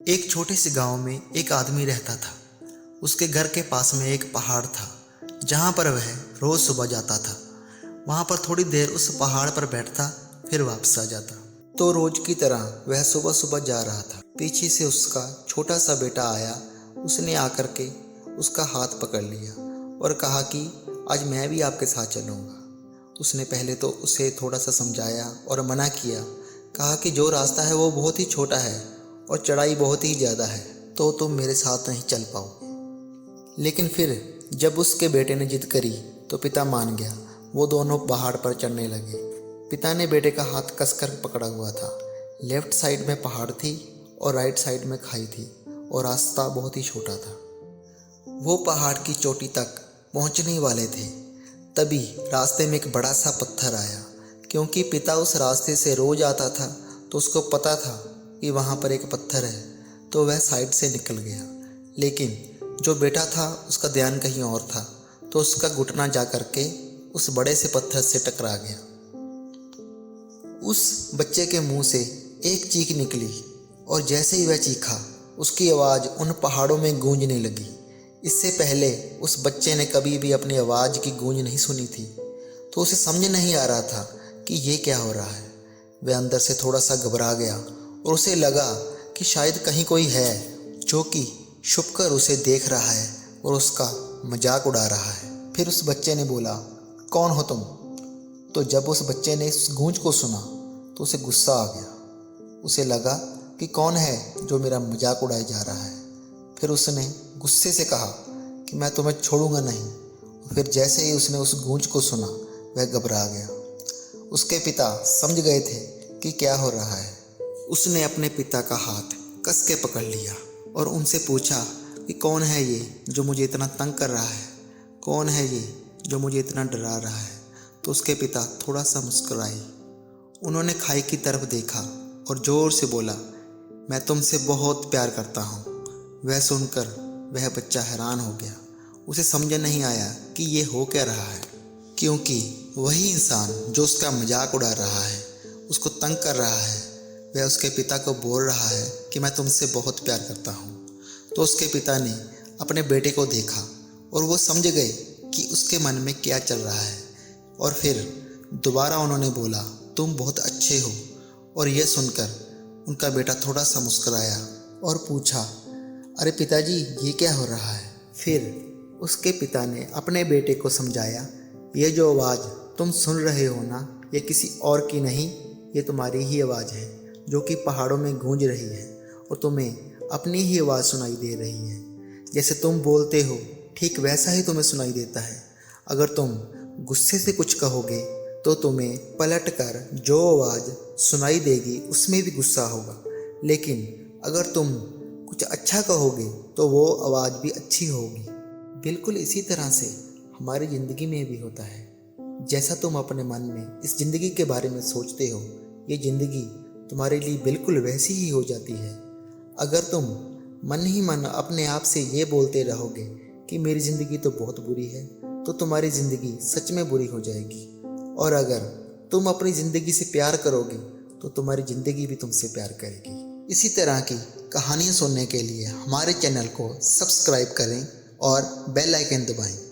एक छोटे से गांव में एक आदमी रहता था। उसके घर के पास में एक पहाड़ था जहां पर वह रोज सुबह जाता था। वहां पर थोड़ी देर उस पहाड़ पर बैठता, फिर वापस आ जाता। तो रोज की तरह वह सुबह सुबह जा रहा था। पीछे से उसका छोटा सा बेटा आया। उसने आकर के उसका हाथ पकड़ लिया और कहा कि आज मैं भी आपके साथ चलूँगा। उसने पहले तो उसे थोड़ा सा समझाया और मना किया। कहा कि जो रास्ता है वो बहुत ही छोटा है और चढ़ाई बहुत ही ज़्यादा है, तो तुम मेरे साथ नहीं चल पाओगे। लेकिन फिर जब उसके बेटे ने जिद करी तो पिता मान गया। वो दोनों पहाड़ पर चढ़ने लगे। पिता ने बेटे का हाथ कसकर पकड़ा हुआ था। लेफ्ट साइड में पहाड़ थी और राइट साइड में खाई थी और रास्ता बहुत ही छोटा था। वो पहाड़ की चोटी तक पहुंचने वाले थे, तभी रास्ते में एक बड़ा सा पत्थर आया। क्योंकि पिता उस रास्ते से रोज आता था तो उसको पता था कि वहाँ पर एक पत्थर है, तो वह साइड से निकल गया। लेकिन जो बेटा था उसका ध्यान कहीं और था, तो उसका घुटना जा करके उस बड़े से पत्थर से टकरा गया। उस बच्चे के मुंह से एक चीख निकली और जैसे ही वह चीखा उसकी आवाज़ उन पहाड़ों में गूंजने लगी। इससे पहले उस बच्चे ने कभी भी अपनी आवाज़ की गूंज नहीं सुनी थी, तो उसे समझ नहीं आ रहा था कि ये क्या हो रहा है। वह अंदर से थोड़ा सा घबरा गया और उसे लगा कि शायद कहीं कोई है जो कि छुपकर उसे देख रहा है और उसका मजाक उड़ा रहा है। फिर उस बच्चे ने बोला, कौन हो तुम? तो जब उस बच्चे ने इस गूंज को सुना तो उसे गुस्सा आ गया। उसे लगा कि कौन है जो मेरा मजाक उड़ाए जा रहा है। फिर उसने गुस्से से कहा कि मैं तुम्हें छोड़ूंगा नहीं। फिर जैसे ही उसने उस गूंज को सुना वह घबरा गया। उसके पिता समझ गए थे कि क्या हो रहा है। उसने अपने पिता का हाथ कस के पकड़ लिया और उनसे पूछा कि कौन है ये जो मुझे इतना तंग कर रहा है, कौन है ये जो मुझे इतना डरा रहा है। तो उसके पिता थोड़ा सा मुस्कुराए। उन्होंने खाई की तरफ देखा और ज़ोर से बोला, मैं तुमसे बहुत प्यार करता हूँ। वह सुनकर वह बच्चा हैरान हो गया। उसे समझ नहीं आया कि ये हो क्या रहा है, क्योंकि वही इंसान जो उसका मजाक उड़ा रहा है, उसको तंग कर रहा है, वह उसके पिता को बोल रहा है कि मैं तुमसे बहुत प्यार करता हूँ। तो उसके पिता ने अपने बेटे को देखा और वो समझ गए कि उसके मन में क्या चल रहा है। और फिर दोबारा उन्होंने बोला, तुम बहुत अच्छे हो। और यह सुनकर उनका बेटा थोड़ा सा मुस्कुराया और पूछा, अरे पिताजी ये क्या हो रहा है? फिर उसके पिता ने अपने बेटे को समझाया, ये जो आवाज़ तुम सुन रहे हो ना, ये किसी और की नहीं, ये तुम्हारी ही आवाज़ है जो कि पहाड़ों में गूंज रही है और तुम्हें अपनी ही आवाज़ सुनाई दे रही है। जैसे तुम बोलते हो ठीक वैसा ही तुम्हें सुनाई देता है। अगर तुम गुस्से से कुछ कहोगे तो तुम्हें पलट कर जो आवाज़ सुनाई देगी उसमें भी गुस्सा होगा, लेकिन अगर तुम कुछ अच्छा कहोगे तो वो आवाज़ भी अच्छी होगी। बिल्कुल इसी तरह से हमारी ज़िंदगी में भी होता है। जैसा तुम अपने मन में इस ज़िंदगी के बारे में सोचते हो, ये ज़िंदगी तुम्हारे लिए बिल्कुल वैसी ही हो जाती है। अगर तुम मन ही मन अपने आप से ये बोलते रहोगे कि मेरी ज़िंदगी तो बहुत बुरी है, तो तुम्हारी ज़िंदगी सच में बुरी हो जाएगी। और अगर तुम अपनी ज़िंदगी से प्यार करोगे तो तुम्हारी ज़िंदगी भी तुमसे प्यार करेगी। इसी तरह की कहानियाँ सुनने के लिए हमारे चैनल को सब्सक्राइब करें और बेल आइकन दबाएं।